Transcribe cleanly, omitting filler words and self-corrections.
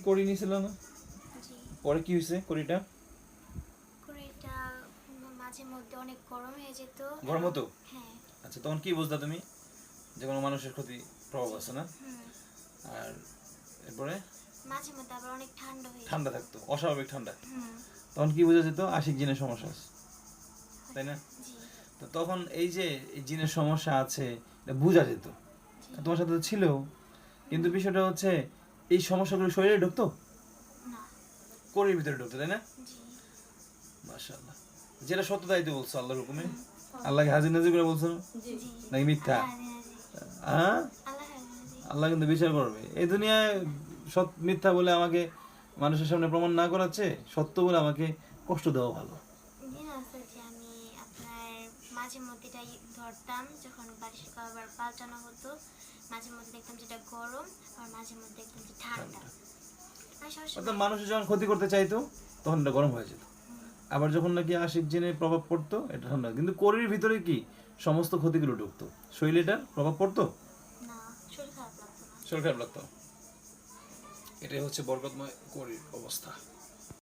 করি নিছিল না? জি। পরে কি হয়েছে করিটা? কড়াইটা মাঝে মধ্যে অনেক গরম হয়ে যেত। গরম হতো? হ্যাঁ। আচ্ছা, তখন কি বুঝলা তুমি যে কোনো মানুষের ক্ষতি প্রভাব আছে না? হুম। আর এরপরে মাঝে মধ্যে আবার অনেক ঠান্ডা হয়ে যেত। ঠান্ডা থাকতো, অস্বাভাবিক ঠান্ডা। হুম। তখন কি বোঝা যেত? আশিক জিনের সমস্যা আছে, তাই না? জি। তো তখন এই যে এই জিনের সমস্যা আছে এটা বোঝা যেত, জি। তোমার সাথে তো ছিল। কিন্তু বিষয়টা হচ্ছে এই সমস্যাগুলো শরীরে ঢুকতো, না। কোরের ভিতরে ঢুকতো, তাই না? জি। মাশাআল্লাহ। যেটা সত্য তাই তো বলছো আল্লাহর হুকুমে। হুম। আল্লাহকে হাজির নাজির করে বলছো জি। নাকি মিথ্যা? আল্লাহ হাজি। হ্যাঁ, আল্লাহ হাজি। আল্লাহ কিন্তু বিচার করবে। এই দুনিয়ায় মিথ্যা বলে আমাকে মানুষের সামনে প্রমাণ না করাচ্ছে সত্য বলে আমাকে কষ্ট দেওয়া ভালো। দিন আছে যে আমি আপনার মাঝে মধ্যে এটাই ধরতাম যখন বালিশ কভার পাল্টানো হতো। মাঝে মধ্যে দেখতাম যেটা গরম আর মাঝে মধ্যে দেখতাম যে ঠান্ডা। আর অর্থাৎ সবসময় মানুষের যখন ক্ষতি করতে চাইতো তখন এটা গরম হয়ে যেত, আবার যখন নাকি আশিক জিনের প্রভাব পড়তো এটা ঠান্ডা। কিন্তু কোরের ভিতরে কি সমস্ত ক্ষতিগুলো ঢুকতো, শরীরে এটার প্রভাব পড়তো, না, শরীর খারাপ লাগতো না। শরীর খারাপ লাগতো। এটাই হচ্ছে বরকতময় কোরের অবস্থা।